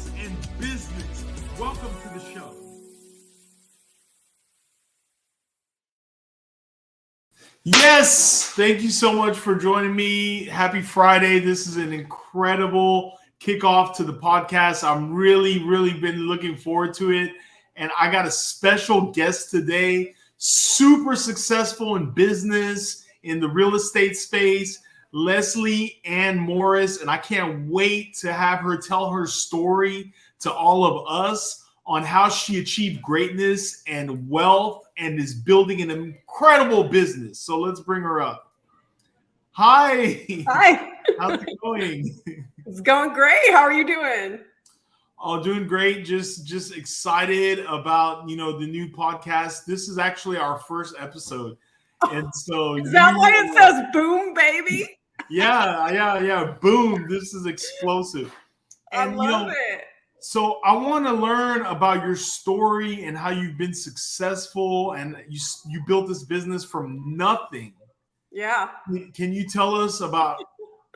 success and business. Welcome to the show. Yes, thank you so much for joining me. Happy Friday. This is an incredible kickoff to the podcast. I'm really been looking forward to it. And I got a special guest today, super successful in business, in the real estate space, Leslie Ann Morris. And I can't wait to have her tell her story to all of us on how she achieved greatness and wealth and is building an incredible business. So let's bring her up. Hi. Hi. How's it going? It's going great. How are you doing? Oh, doing great. Just excited about, the new podcast. This is actually our first episode. And so is that why it says boom, baby? Yeah. Boom. This is explosive. And I love it. So I want to learn about your story and how you've been successful and you built this business from nothing. Yeah. Can you tell us about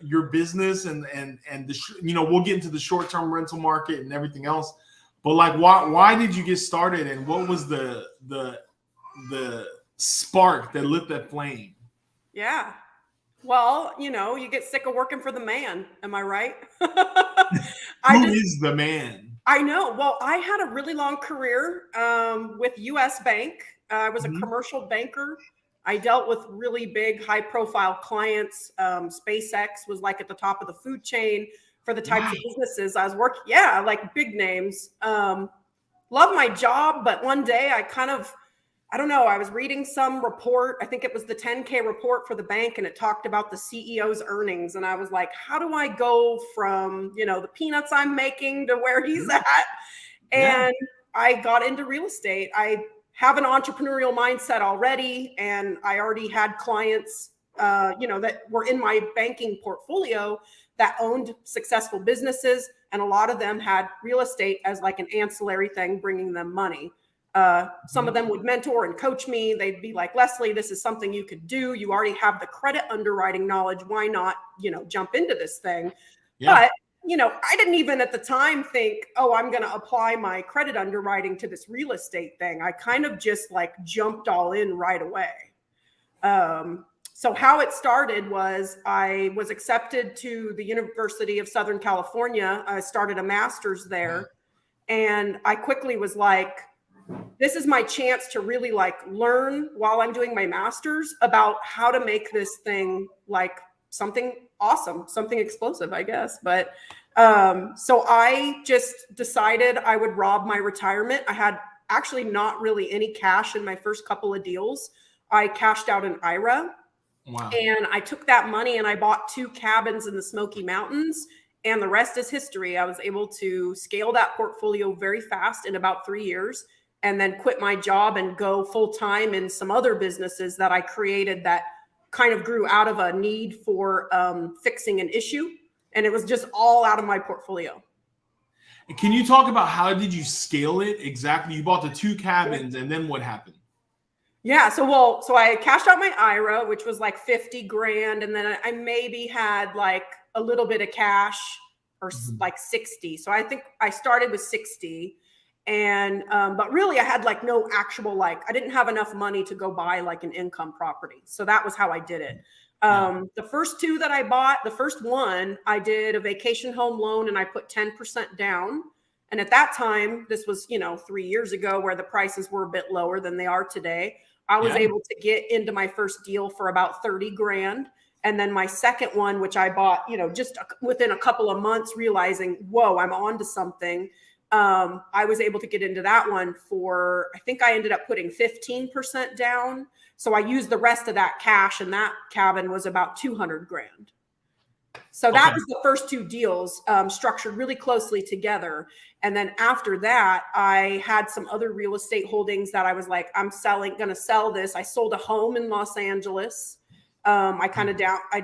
your business and we'll get into the short-term rental market and everything else, but like why did you get started and what was the spark that lit that flame? Yeah. Well, you get sick of working for the man. Am I right? Who is the man? I know. Well, I had a really long career with US Bank. I was a commercial banker. I dealt with really big, high-profile clients. SpaceX was like at the top of the food chain for the types of businesses I was working. Yeah, like big names. Love my job, but one day I don't know, I was reading some report. I think it was the 10K report for the bank, and it talked about the CEO's earnings. And I was like, how do I go from, the peanuts I'm making to where he's at? And I got into real estate. I have an entrepreneurial mindset already, and I already had clients, that were in my banking portfolio that owned successful businesses. And a lot of them had real estate as like an ancillary thing, bringing them money. Some of them would mentor and coach me. They'd be like, Leslie, this is something you could do. You already have the credit underwriting knowledge. Why not, jump into this thing? Yeah. But, I didn't even at the time think, I'm going to apply my credit underwriting to this real estate thing. I kind of just like jumped all in right away. So how it started was I was accepted to the University of Southern California. I started a master's there, and I quickly was like, this is my chance to really like learn while I'm doing my master's about how to make this thing like something awesome, something explosive, I guess. But so I just decided I would rob my retirement. I had actually not really any cash in my first couple of deals. I cashed out an IRA. Wow. And I took that money and I bought 2 cabins in the Smoky Mountains. And the rest is history. I was able to scale that portfolio very fast in about 3 years, and then quit my job and go full time in some other businesses that I created that kind of grew out of a need for fixing an issue. And it was just all out of my portfolio. Can you talk about how did you scale it exactly? You bought the 2 cabins and then what happened? Yeah. So I cashed out my IRA, which was like 50 grand. And then I maybe had like a little bit of cash or like 60. So I think I started with 60. And, but really I had like no actual, I didn't have enough money to go buy like an income property. So that was how I did it. The first 2 that I bought, the first one, I did a vacation home loan and I put 10% down. And at that time, this was, 3 years ago, where the prices were a bit lower than they are today. I was able to get into my first deal for about 30 grand. And then my second one, which I bought, just within a couple of months, realizing, whoa, I'm on to something. I was able to get into that one for, I think I ended up putting 15% down. So I used the rest of that cash, and that cabin was about 200 grand. So that was the first 2 deals, structured really closely together. And then after that, I had some other real estate holdings that I was like, I'm going to sell this. I sold a home in Los Angeles. I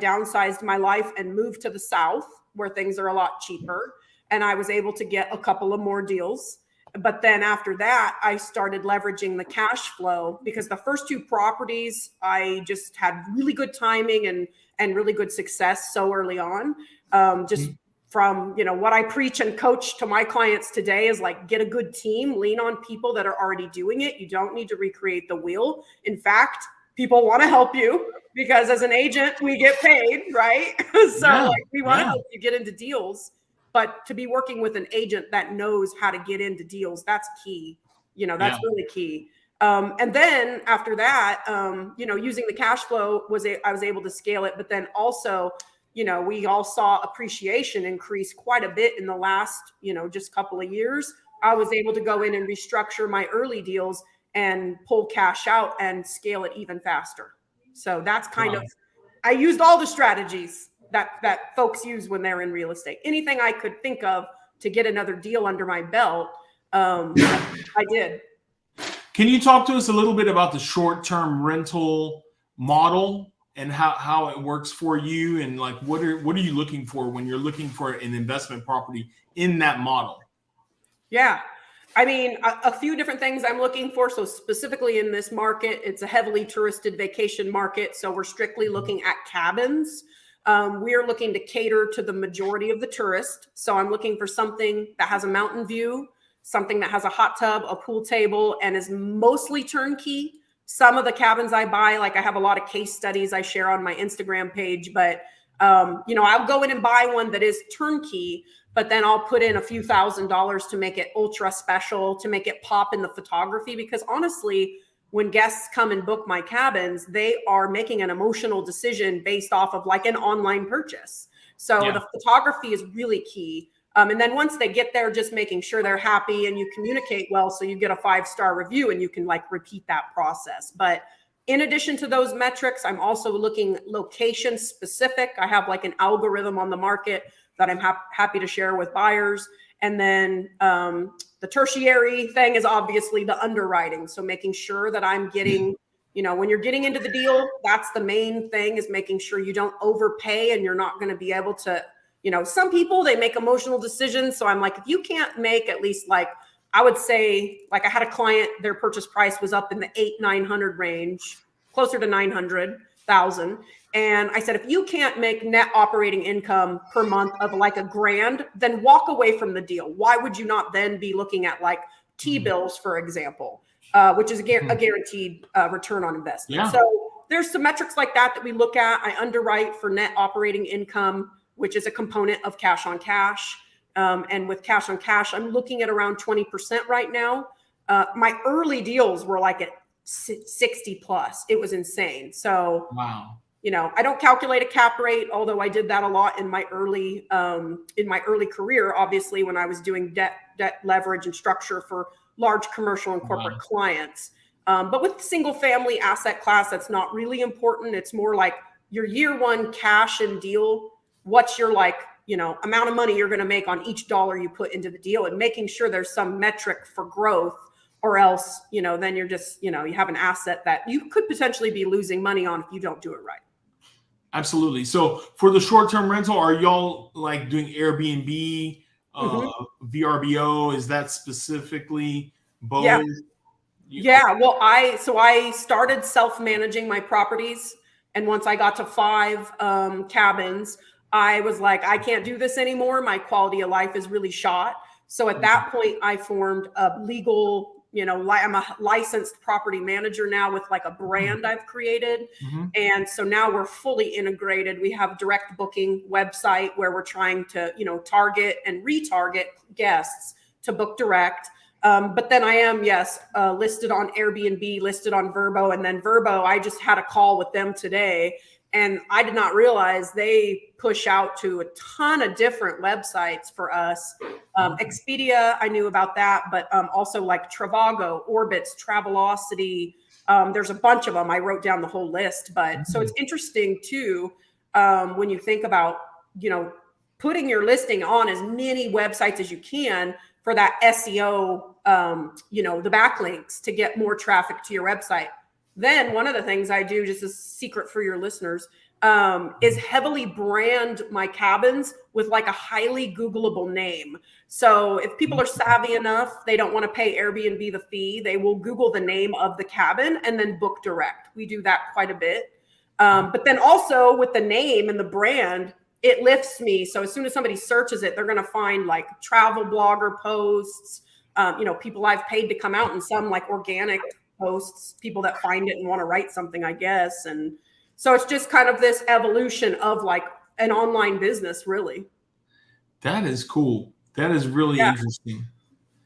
downsized my life and moved to the South, where things are a lot cheaper. And I was able to get a couple of more deals. But then after that, I started leveraging the cash flow, because the first 2 properties, I just had really good timing and really good success so early on. Just from, what I preach and coach to my clients today is like, get a good team, lean on people that are already doing it. You don't need to recreate the wheel. In fact, people want to help you because as an agent, we get paid, right? So we want to help you get into deals, but to be working with an agent that knows how to get into deals, that's key. That's really key. And then after that, using the cash flow I was able to scale it, but then also, we all saw appreciation increase quite a bit in the last, just couple of years. I was able to go in and restructure my early deals and pull cash out and scale it even faster. So that's kind of, I used all the strategies that folks use when they're in real estate. Anything I could think of to get another deal under my belt, I did. Can you talk to us a little bit about the short-term rental model and how it works for you, and like what are you looking for when you're looking for an investment property in that model? Yeah. I mean, a few different things I'm looking for. So specifically in this market, it's a heavily touristed vacation market. So we're strictly looking at cabins. We're looking to cater to the majority of the tourists. So I'm looking for something that has a mountain view, something that has a hot tub, a pool table, and is mostly turnkey. Some of the cabins I buy, like I have a lot of case studies I share on my Instagram page, but I'll go in and buy one that is turnkey, but then I'll put in a few $1,000s to make it ultra special, to make it pop in the photography. Because honestly, when guests come and book my cabins, they are making an emotional decision based off of like an online purchase. So the photography is really key. And then once they get there, just making sure they're happy and you communicate well, so you get a 5-star review and you can like repeat that process. But in addition to those metrics, I'm also looking location specific. I have like an algorithm on the market that I'm happy to share with buyers. And then the tertiary thing is obviously the underwriting. So making sure that I'm getting, when you're getting into the deal, that's the main thing, is making sure you don't overpay and you're not going to be able to, some people, they make emotional decisions. So I'm like, if you can't make at least like, I would say, like I had a client, their purchase price was up in the 800-900 range, closer to 900,000. And I said, if you can't make net operating income per month of like $1,000, then walk away from the deal. Why would you not then be looking at like T-bills, for example, which is a guaranteed return on investment. Yeah. So there's some metrics like that we look at. I underwrite for net operating income, which is a component of cash on cash. And with cash on cash, I'm looking at around 20% right now. My early deals were like at 60 plus. It was insane. So, wow. I don't calculate a cap rate, although I did that a lot in my early career, obviously, when I was doing debt leverage and structure for large commercial and corporate clients. But with single family asset class, that's not really important. It's more like your year one cash and deal. What's your amount of money you're going to make on each dollar you put into the deal, and making sure there's some metric for growth, or else, then you're just, you have an asset that you could potentially be losing money on if you don't do it right. Absolutely. So for the short-term rental, are y'all like doing Airbnb, VRBO? Is that specifically both? Yeah. Yeah. Well, I started self-managing my properties. And once I got to 5 cabins, I was like, I can't do this anymore. My quality of life is really shot. So at that point, I formed a legal, I'm a licensed property manager now with like a brand I've created. And so now we're fully integrated. We have direct booking website where we're trying to, target and retarget guests to book direct. But then I am, listed on Airbnb, listed on Vrbo. And then Vrbo, I just had a call with them today. And I did not realize they push out to a ton of different websites for us. Expedia, I knew about that, but also like Trivago, Orbitz, Travelocity. There's a bunch of them. I wrote down the whole list. But so it's interesting too, when you think about, putting your listing on as many websites as you can for that SEO, the backlinks to get more traffic to your website. Then one of the things I do, just a secret for your listeners, is heavily brand my cabins with like a highly Googleable name. So if people are savvy enough, they don't want to pay Airbnb the fee, they will Google the name of the cabin and then book direct. We do that quite a bit. But then also with the name and the brand, it lifts me. So as soon as somebody searches it, they're going to find like travel blogger posts, people I've paid to come out, and some like organic posts, people that find it and want to write something, I guess. And so it's just kind of this evolution of like an online business, really. That is cool. That is really interesting.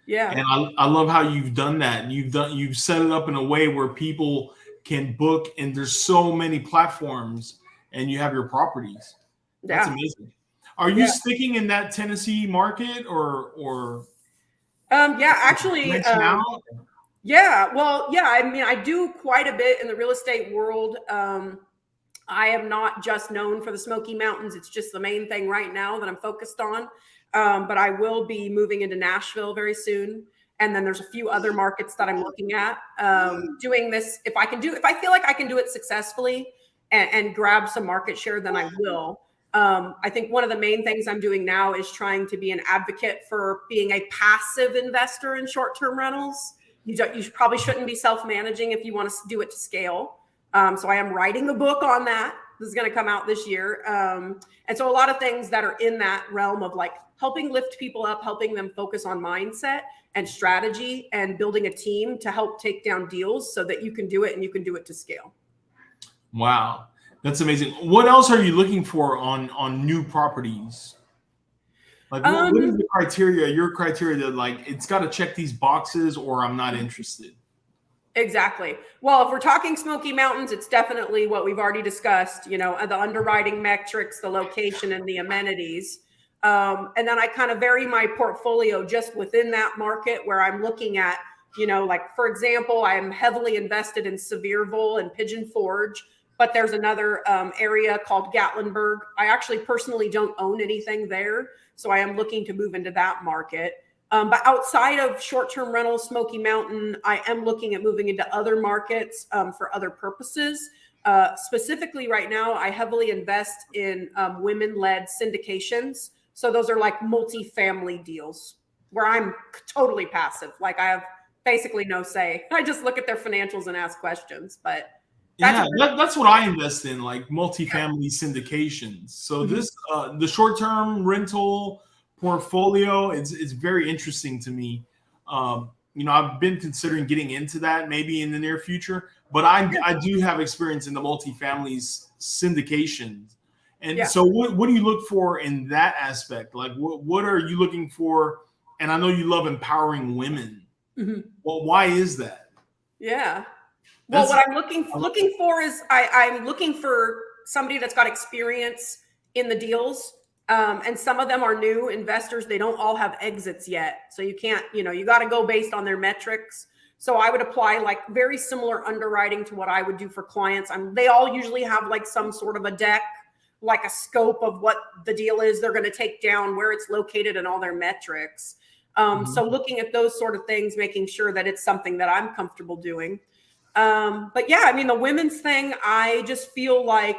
Yeah. And I love how you've done that. You've set it up in a way where people can book, and there's so many platforms, and you have your properties. That's amazing. Are you sticking in that Tennessee market or actually, I mean, I do quite a bit in the real estate world. I am not just known for the Smoky Mountains. It's just the main thing right now that I'm focused on. But I will be moving into Nashville very soon. And then there's a few other markets that I'm looking at doing this. If I feel like I can do it successfully and grab some market share, then I will. I think one of the main things I'm doing now is trying to be an advocate for being a passive investor in short-term rentals. You probably shouldn't be self-managing if you want to do it to scale. So I am writing a book on that. This is going to come out this year. And so a lot of things that are in that realm of like helping lift people up, helping them focus on mindset and strategy, and building a team to help take down deals so that you can do it and you can do it to scale. Wow. That's amazing. What else are you looking for on new properties? Like what is the criteria, your criteria that like, it's got to check these boxes or I'm not interested? Exactly. Well, if we're talking Smoky Mountains, it's definitely what we've already discussed, the underwriting metrics, the location, and the amenities. And then I kind of vary my portfolio just within that market where I'm looking at, like, for example, I am heavily invested in Sevierville and Pigeon Forge, but there's another area called Gatlinburg. I actually personally don't own anything there, so I am looking to move into that market. But outside of short-term rentals, Smoky Mountain, I am looking at moving into other markets for other purposes. Specifically right now, I heavily invest in women-led syndications. So those are like multi-family deals where I'm totally passive. Like I have basically no say. I just look at their financials and ask questions. But that's what I invest in, like multi-family syndications. So this the short-term rental portfolio is very interesting to me. I've been considering getting into that maybe in the near future, but I do have experience in the multifamily syndications. And so what do you look for in that aspect? Like what are you looking for? And I know you love empowering women. Well, why is that? Well, what I'm looking for is I'm looking for somebody that's got experience in the deals. And some of them are new investors. They don't all have exits yet. So you can't, you got to go based on their metrics. So I would apply like very similar underwriting to what I would do for clients. They all usually have like some sort of a deck, like a scope of what the deal is they're going to take down, where it's located, and all their metrics. So looking at those sort of things, making sure that it's something that I'm comfortable doing. But yeah, I mean, the women's thing, I just feel like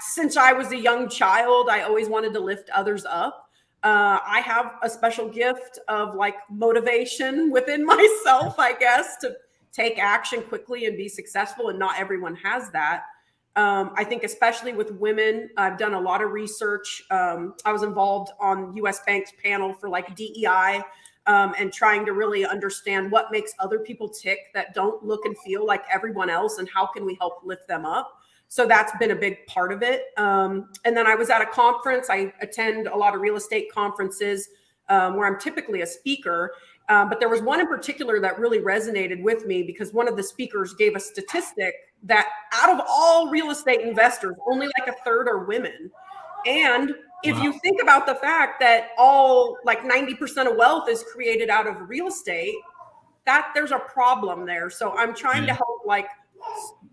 since I was a young child, I always wanted to lift others up. I have a special gift of like motivation within myself, I guess, to take action quickly and be successful. And not everyone has that. I think especially with women, I've done a lot of research. I was involved on US Bank's panel for like DEI. And trying to really understand what makes other people tick that don't look and feel like everyone else, and how can we help lift them up. So that's been a big part of it. And then I was at a conference. I attend a lot of real estate conferences where I'm typically a speaker. But there was one in particular that really resonated with me because one of the speakers gave a statistic that out of all real estate investors, only like a third are women. And if you think about the fact that all like 90% of wealth is created out of real estate, that there's a problem there. So I'm trying to help like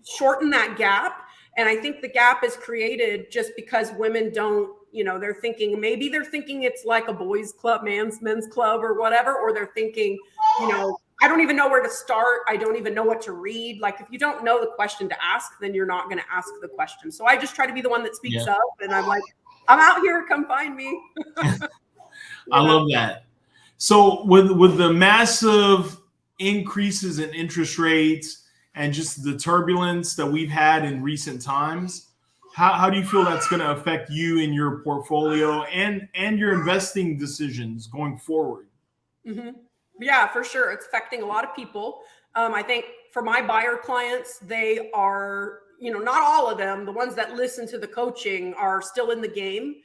shorten that gap. And I think the gap is created just because women don't, they're thinking it's like a boys club, men's club or whatever, or they're thinking, I don't even know where to start. I don't even know what to read. Like if you don't know the question to ask, then you're not going to ask the question. So I just try to be the one that speaks up, and I'm like, I'm out here, come find me. I love that. So with the massive increases in interest rates and just the turbulence that we've had in recent times, How do you feel that's going to affect you in your portfolio and your investing decisions going forward? Mm-hmm. Yeah, for sure. It's affecting a lot of people. I think for my buyer clients, they are, not all of them, the ones that listen to the coaching are still in the game.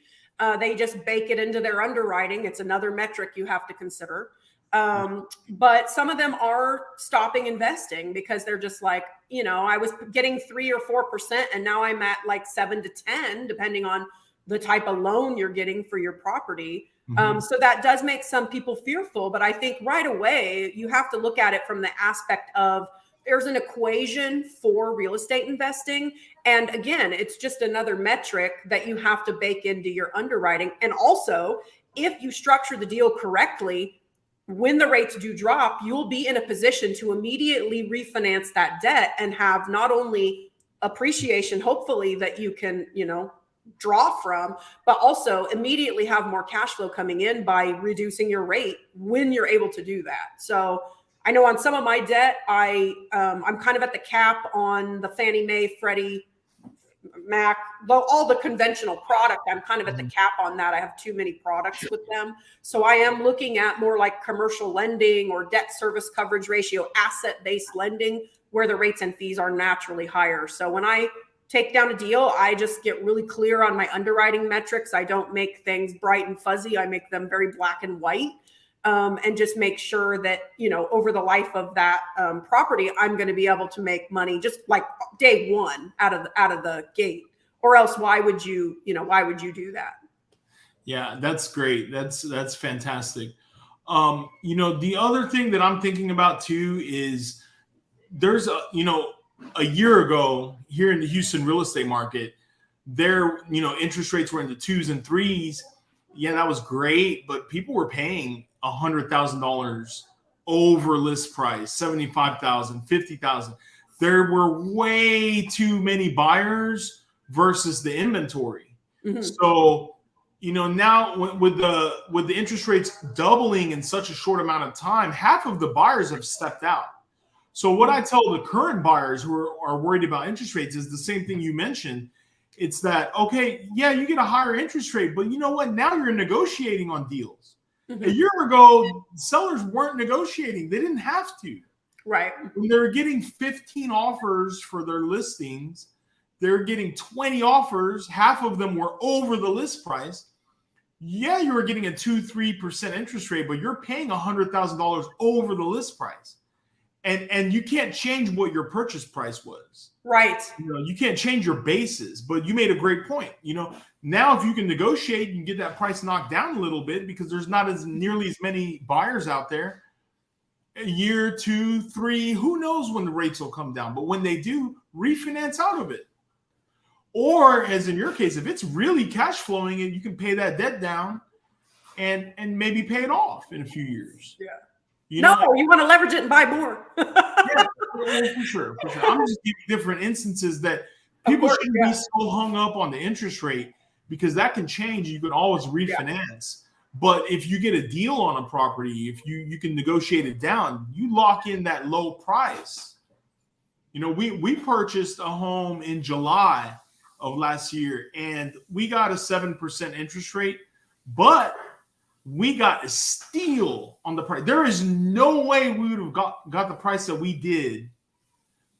They just bake it into their underwriting. It's another metric you have to consider. But some of them are stopping investing because they're just like, I was getting 3 or 4%, and now I'm at like 7 to 10, depending on the type of loan you're getting for your property. So that does make some people fearful, but I think right away you have to look at it from the aspect of there's an equation for real estate investing. And again, it's just another metric that you have to bake into your underwriting. And also, if you structure the deal correctly, when the rates do drop, you'll be in a position to immediately refinance that debt and have not only appreciation, hopefully, that you can, draw from, but also immediately have more cash flow coming in by reducing your rate when you're able to do that. So I know on some of my debt, I'm kind of at the cap on the Fannie Mae, Freddie Mac, all the conventional product. I'm kind of at the cap on that. I have too many products with them. So I am looking at more like commercial lending or debt service coverage ratio, asset-based lending, where the rates and fees are naturally higher. So when I take down a deal, I just get really clear on my underwriting metrics. I don't make things bright and fuzzy. I make them very black and white, and just make sure that, over the life of that property, I'm going to be able to make money just like day one out of the gate. Or else, why would you do that? Yeah, that's great. That's fantastic. The other thing that I'm thinking about too is there's a year ago here in the Houston real estate market, interest rates were in the 2s and 3s. Yeah, that was great, but people were paying $100,000 over list price, 75,000, 50,000. There were way too many buyers versus the inventory. Mm-hmm. So, now with the interest rates doubling in such a short amount of time, half of the buyers have stepped out. So what I tell the current buyers who are worried about interest rates is the same thing you mentioned. It's that, okay, yeah, you get a higher interest rate, but you know what? Now you're negotiating on deals. Mm-hmm. A year ago, sellers weren't negotiating. They didn't have to. Right. When they were getting 15 offers for their listings, they're getting 20 offers. Half of them were over the list price. Yeah, you were getting a 2-3% interest rate, but you're paying $100,000 over the list price. And you can't change what your purchase price was. Right. You can't change your basis, but you made a great point. Now if you can negotiate, you can get that price knocked down a little bit because there's not nearly as many buyers out there. A year, 2, 3, who knows when the rates will come down, but when they do, refinance out of it. Or as in your case, if it's really cash flowing and you can pay that debt down and maybe pay it off in a few years. Yeah. You want to leverage it and buy more. Yeah, for sure. I'm just giving different instances that people shouldn't be so hung up on the interest rate because that can change. You can always refinance. Yeah. But if you get a deal on a property, if you can negotiate it down, you lock in that low price. We purchased a home in July of last year and we got a 7% interest rate, but we got a steal on the price. There is no way we would have got the price that we did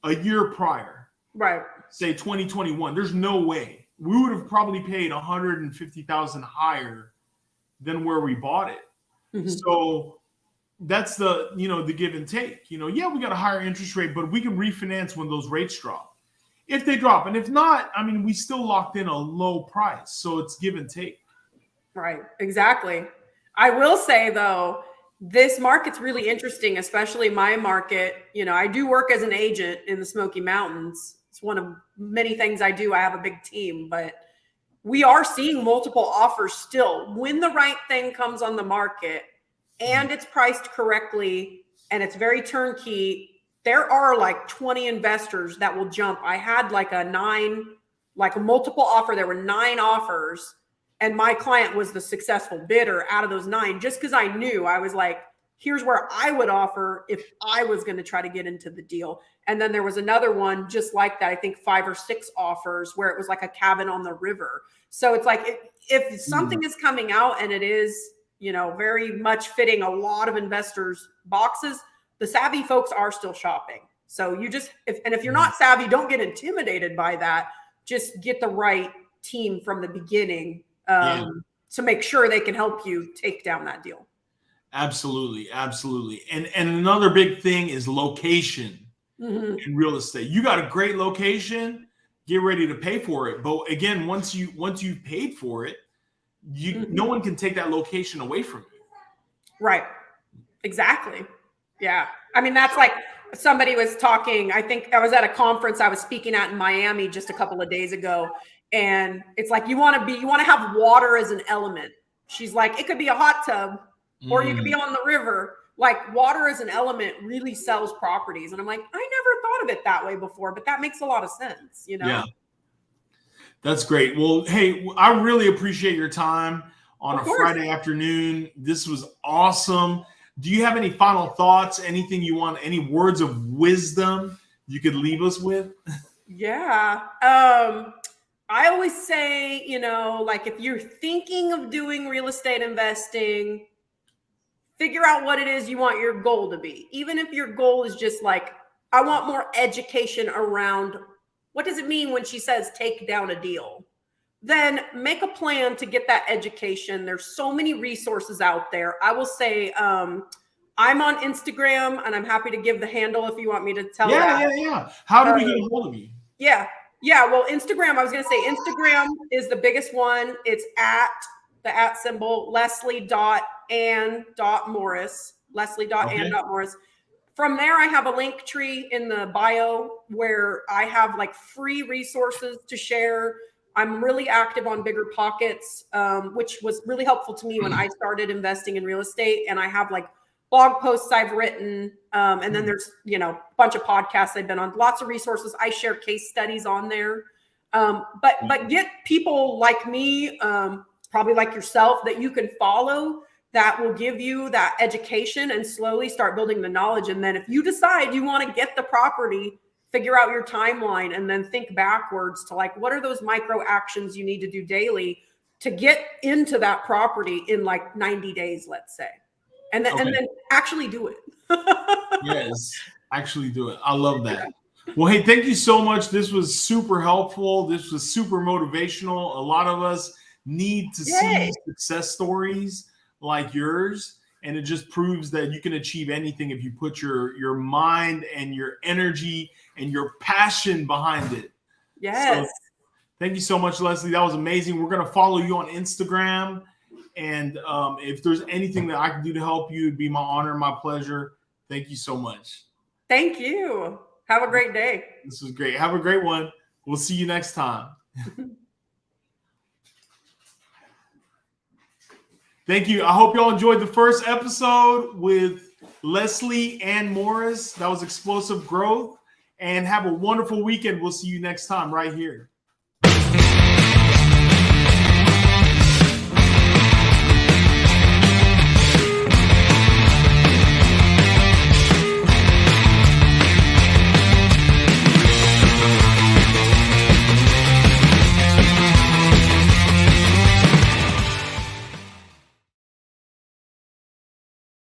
a year prior. Right. Say 2021. There's no way. We would have probably paid $150,000 higher than where we bought it. Mm-hmm. So that's the give and take. We got a higher interest rate, but we can refinance when those rates drop. If they drop. And if not, we still locked in a low price. So it's give and take. Right. Exactly. I will say, though, this market's really interesting, especially my market. I do work as an agent in the Smoky Mountains. It's one of many things I do. I have a big team, but we are seeing multiple offers still. When the right thing comes on the market and it's priced correctly and it's very turnkey, there are like 20 investors that will jump. I had a multiple offer. There were 9 offers. And my client was the successful bidder out of those 9, just because I knew. I was like, here's where I would offer if I was going to try to get into the deal. And then there was another one just like that, I think 5 or 6 offers where it was like a cabin on the river. So it's like if something is coming out and it is, very much fitting a lot of investors' boxes, the savvy folks are still shopping. So if you're not savvy, don't get intimidated by that. Just get the right team from the beginning to make sure they can help you take down that deal. Absolutely. Absolutely. And another big thing is location in real estate. You got a great location, get ready to pay for it. But again, once you've paid for it, no one can take that location away from you. Right. Exactly. Yeah. I mean, that's like somebody was talking, I think I was at a conference I was speaking at in Miami just a couple of days ago. And it's like, you want to have water as an element. She's like, it could be a hot tub or you could be on the river. Like water as an element really sells properties. And I'm like, I never thought of it that way before, but that makes a lot of sense, Yeah. That's great. Well, hey, I really appreciate your time on a Friday afternoon. This was awesome. Do you have any final thoughts? Anything you want? Any words of wisdom you could leave us with? Yeah. I always say, like if you're thinking of doing real estate investing, figure out what it is you want your goal to be. Even if your goal is just like, I want more education around what does it mean when she says take down a deal? Then make a plan to get that education. There's so many resources out there. I will say I'm on Instagram and I'm happy to give the handle if you want me to tell that. Yeah. How do we get a hold of you? Yeah. Well, Instagram, I was going to say Instagram is the biggest one. It's at the @ Leslie.and.Morris, Leslie.and.Morris. From there, I have a link tree in the bio where I have like free resources to share. I'm really active on Bigger Pockets, which was really helpful to me when I started investing in real estate. And I have like blog posts I've written. And then there's, a bunch of podcasts I've been on, lots of resources. I share case studies on there. But get people like me, probably like yourself, that you can follow that will give you that education and slowly start building the knowledge. And then if you decide you want to get the property, figure out your timeline and then think backwards to like, what are those micro actions you need to do daily to get into that property in like 90 days, let's say. And then actually do it. Yes, actually do it. I love that. Well, hey, thank you so much. This was super helpful. This was super motivational. A lot of us need to see success stories like yours. And it just proves that you can achieve anything if you put your mind and your energy and your passion behind it. Yes. So, thank you so much, Leslie. That was amazing. We're going to follow you on Instagram. And if there's anything that I can do to help you, it'd be my honor, my pleasure. Thank you so much. Thank you. Have a great day. This was great. Have a great one. We'll see you next time. Thank you. I hope y'all enjoyed the first episode with Leslie and Morris. That was explosive growth. And have a wonderful weekend. We'll see you next time right here.